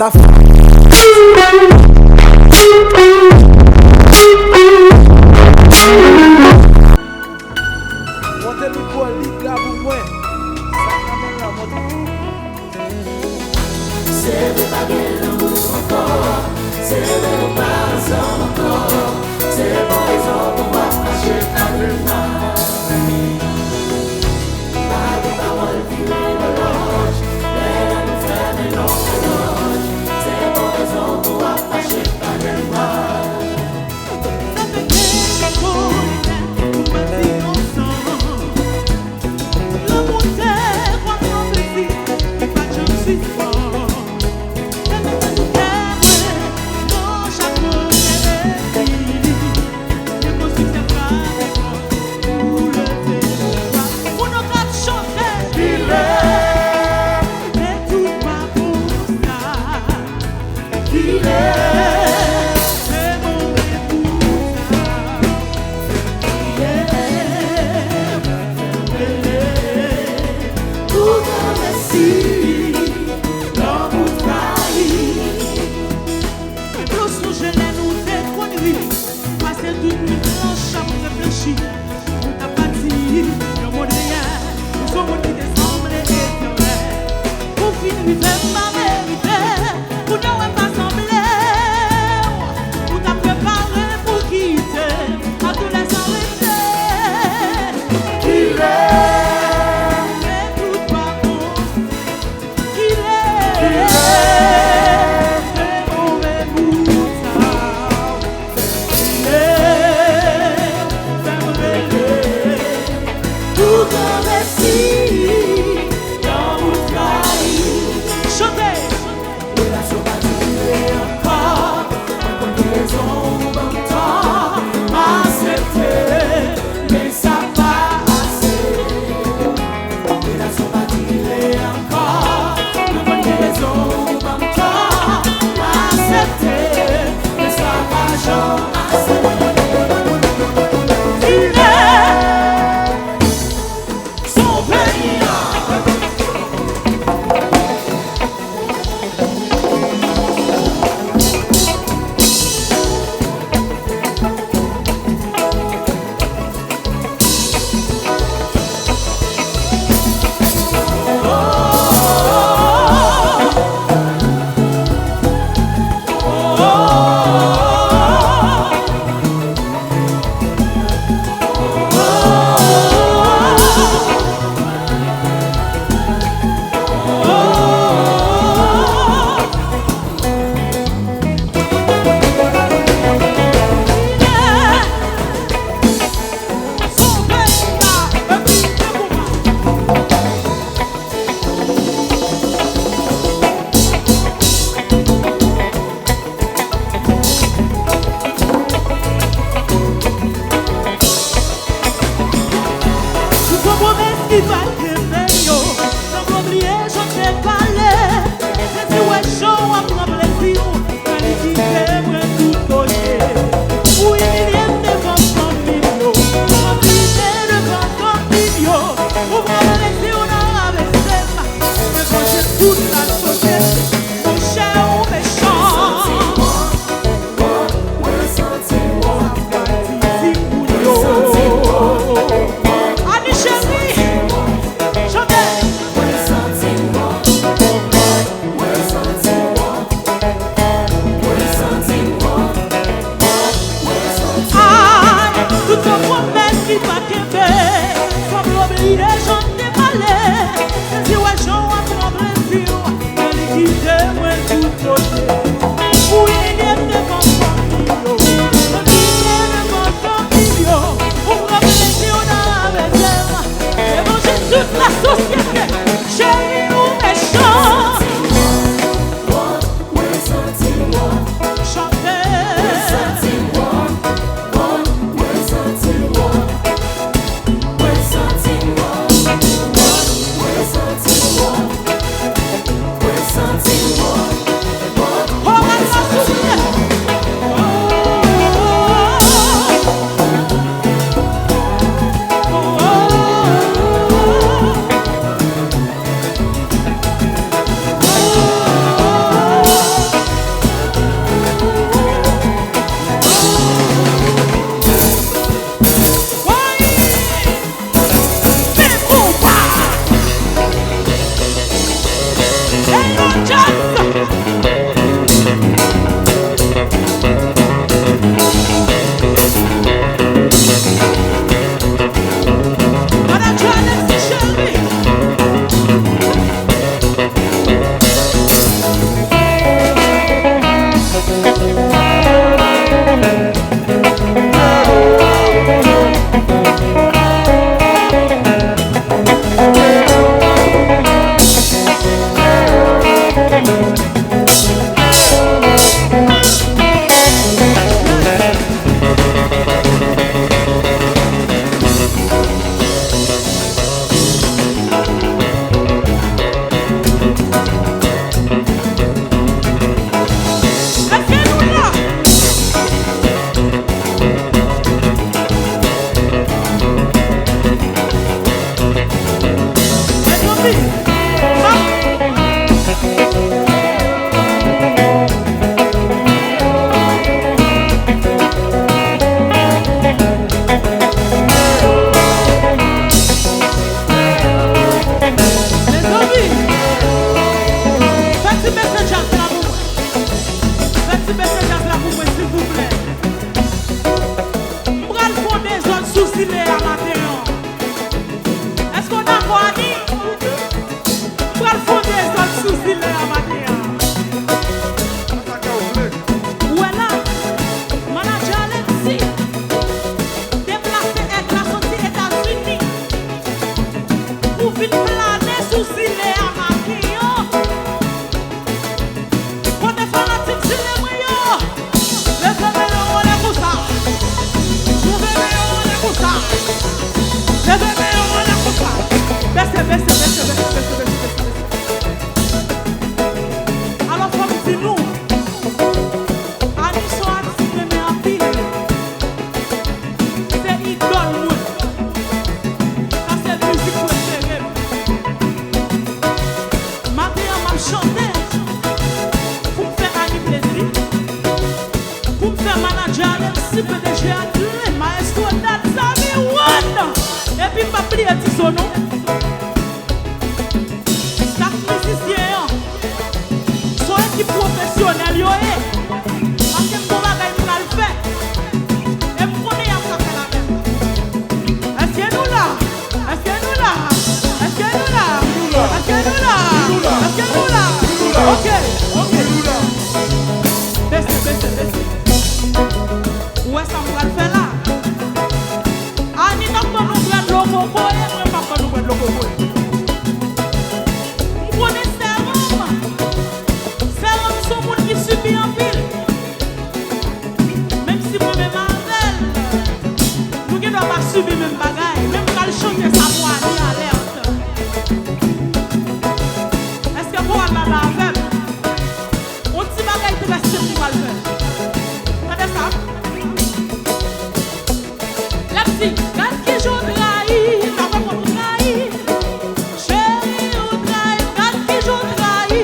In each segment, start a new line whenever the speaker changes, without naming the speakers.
Ta
Pour finir, il fait ma vérité. Pour nous, on va sembler.
petit son nom. Staff musicien. Son équipe professionnelle, yo parce que mon bagage nous le fait. Et pour nous, il y a fait la même. Est-ce que nous là? Est-ce que nous là? Est-ce que nous là? Est-ce que nous là? Est-ce que nous là? Ok. Baissez. Où est-ce qu'on va le faire là? Anie, nous prendre le logo, et nous pas prendre le logo. Vous connaissez sérum sont monde qui subit en pile. Même si vous même Marvel, nous qui doit pas subir même bagaille, même quand le chanter ça pour Anie alerte. Est-ce que vous allez la avec? On petit bagaille qui reste pour le faire. Regardez ça. La petite, quand qui joue trahi, ça va pour trahi. Chérie, ou trahi, quand qui joue trahi,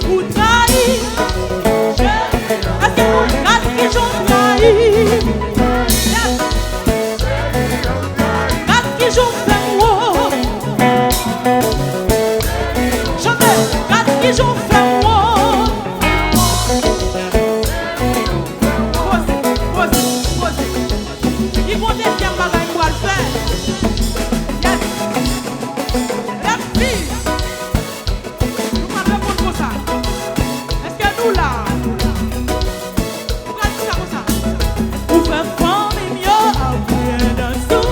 ou trahi. Est-ce que vous, quand qui joue trahi, quand qui joue fait moi, chantez, quand qui joue fait moi. Posez. Il faut des tiens bagaille pour le faire. Yes. La fille. Nous allons répondre comme ça. Est-ce que nous là? Nous allons dire ça comme ça. Ou fait famille mieux après d'un sou.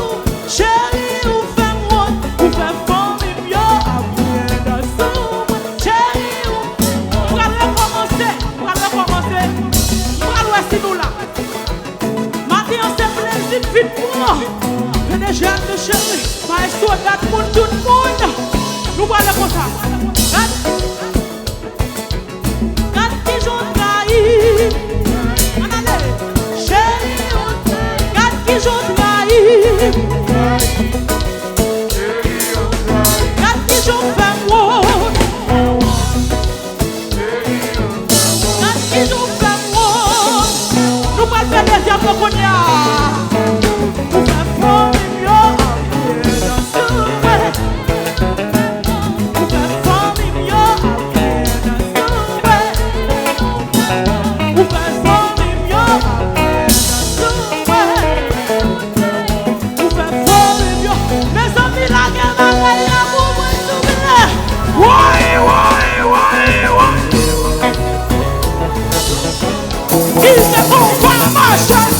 Chérie, ou fait moi. Ou fait famille mieux après d'un sou. Chérie, ou. Nous allons recommencer. Nous allons essayer nous là. Matin, c'est plaisir vite pour moi. Et des jeunes de chérie. Pas soldat pour tout le monde. Nous allons comme ça. Quand qui joue trahi. Allez. Chérie, quand qui joue trahi. Quand qui joue fait moi. Quand qui joue fait moi. Nous allons faire des diables qu'on y a. Nous faisons famille mieux après dans ce ouais. Nous faisons famille mieux après dans ce ouais. Nous faisons famille mieux après dans ce ouais. Nous faisons famille mieux. Mes amis, la guerre va gagner pour moi souvenir. Ouais. Il se comprend ma chasse.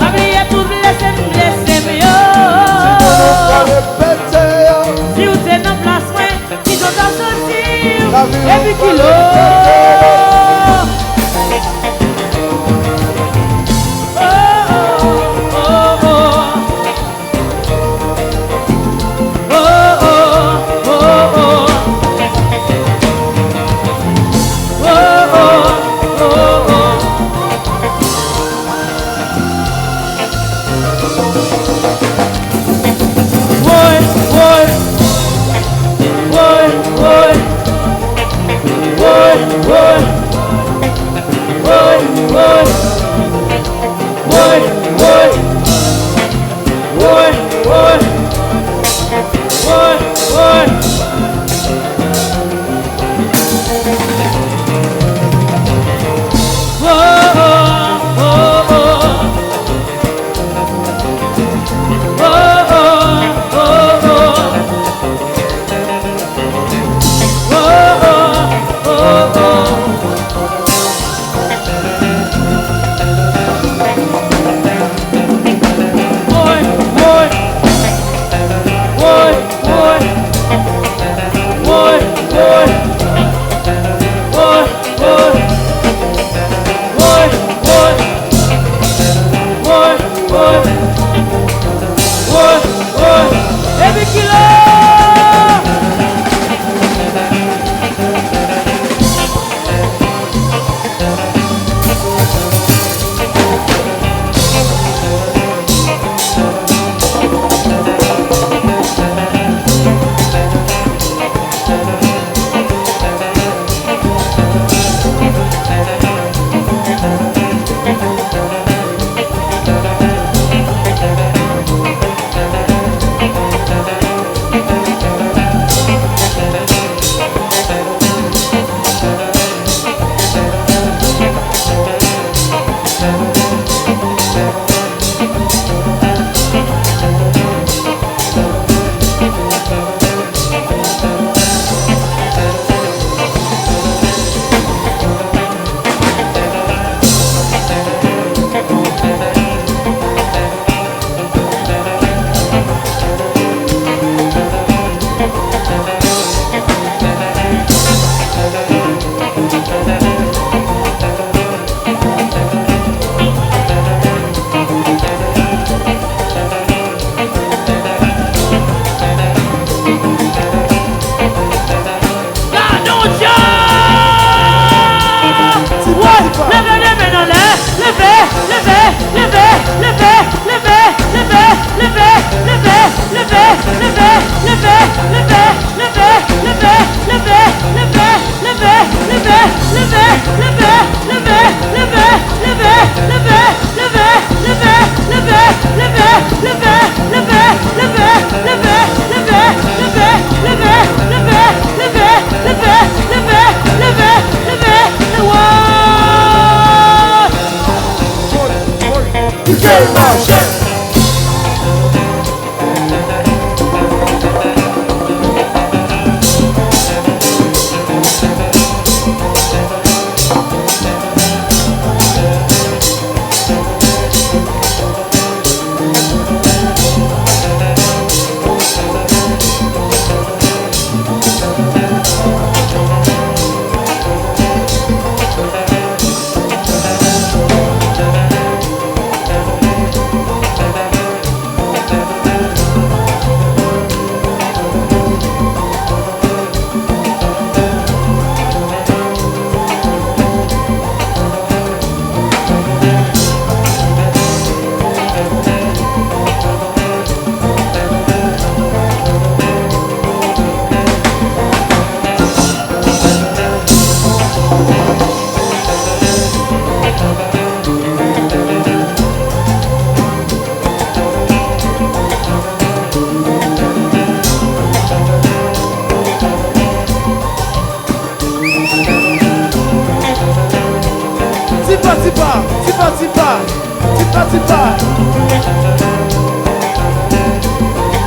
Oubliez tout, blessez, si vous êtes en place, qui doit sortir, et puis qui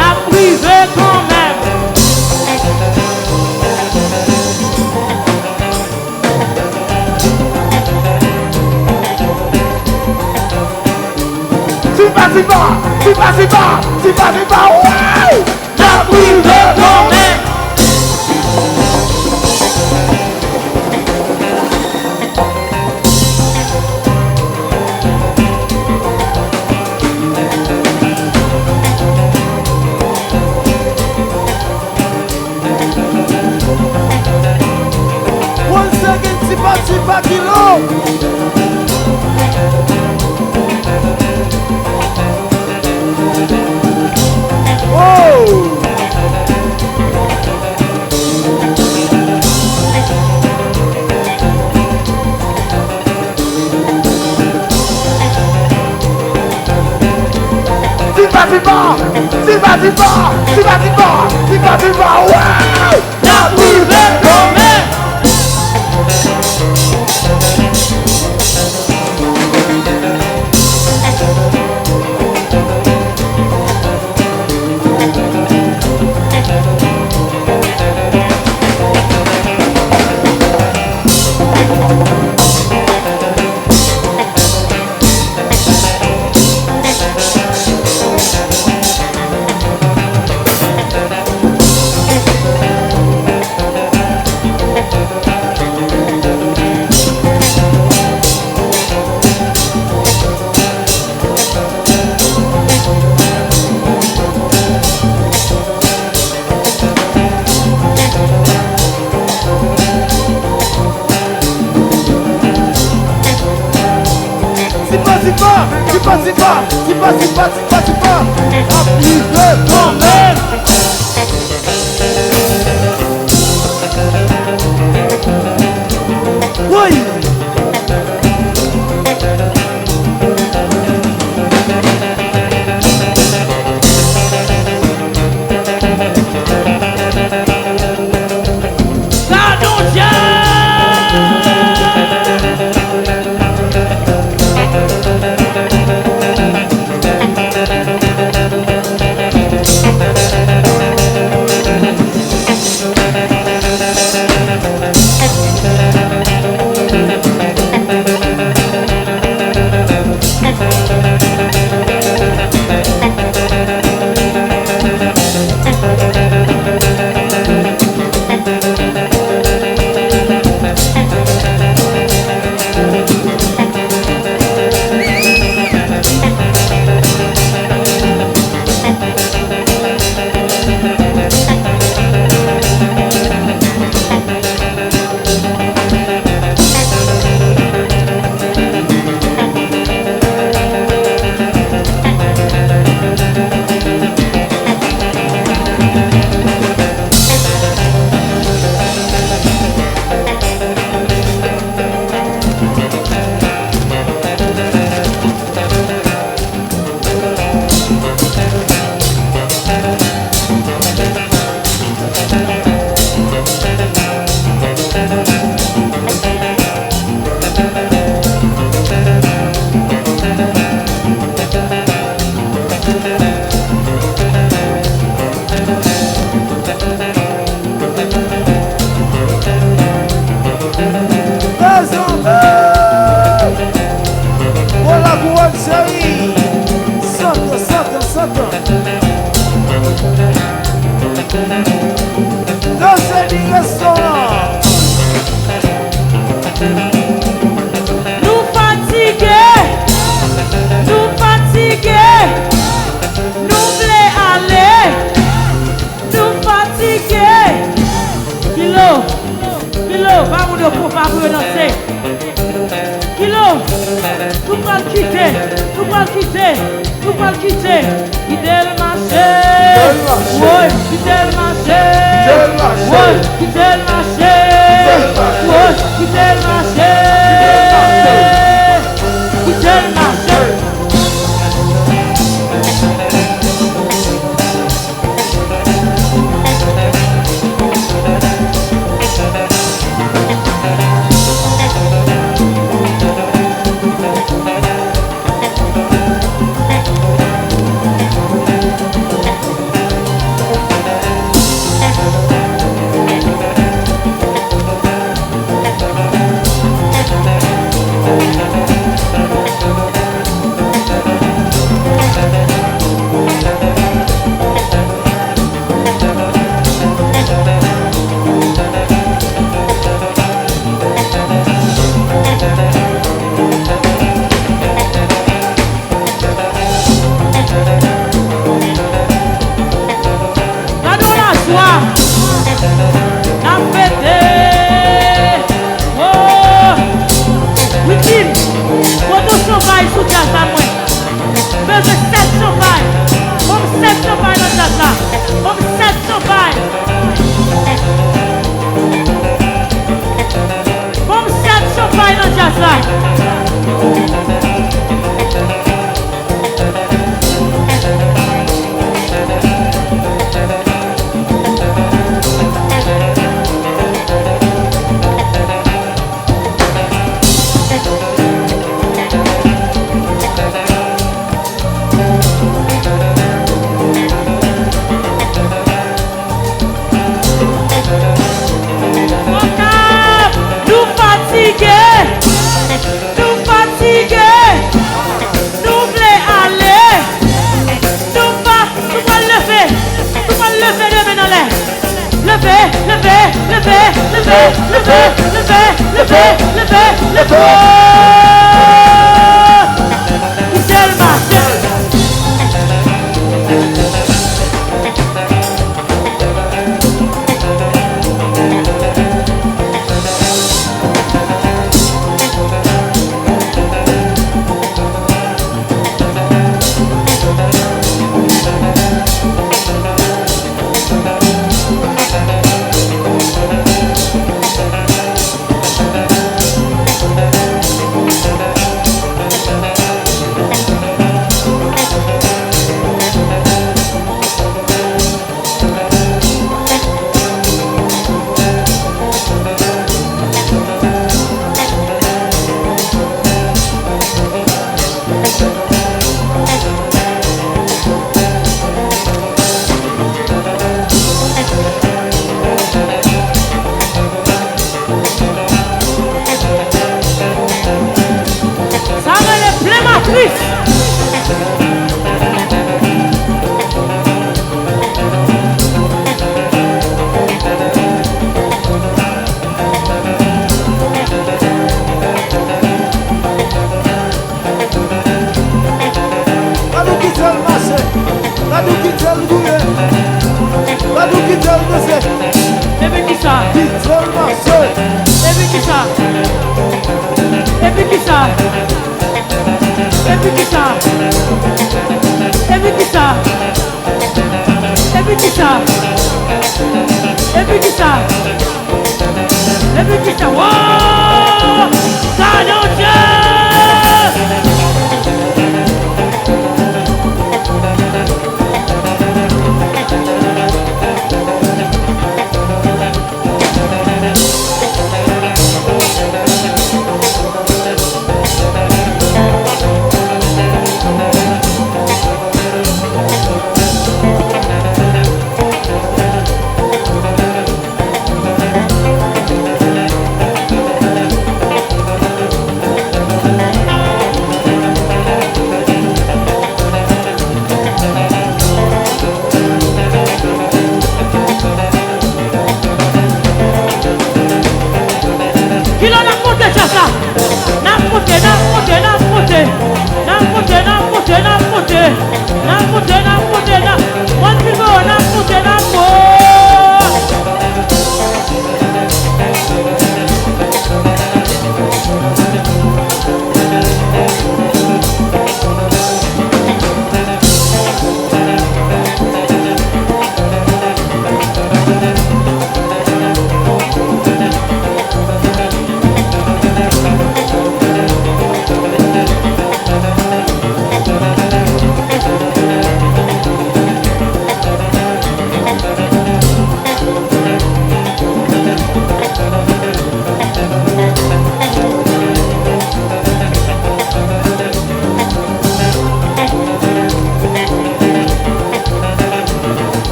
La privée quand même.
ouais! La prise de ton nez!
C'est pas kilo. Oh.
Ouais! La prise de ton nez!
C'est pas. Rapide quand même. Oui.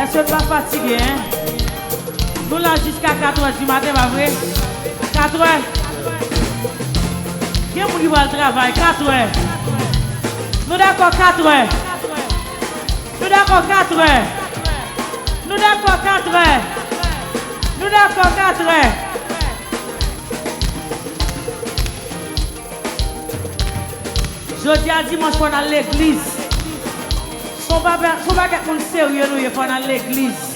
Est-ce que pas fatigué, hein? Nous là jusqu'à 4h du matin, pas vrai? 4h. Qui est-ce qui va le travail? 4h. Nous d'accord 4h. Nous d'accord 4h. Nous d'accord 4h. Nous d'accord 4h. Jeudi à dimanche, on est à l'église. Son bagage sérieux, nous, il faut aller à l'église.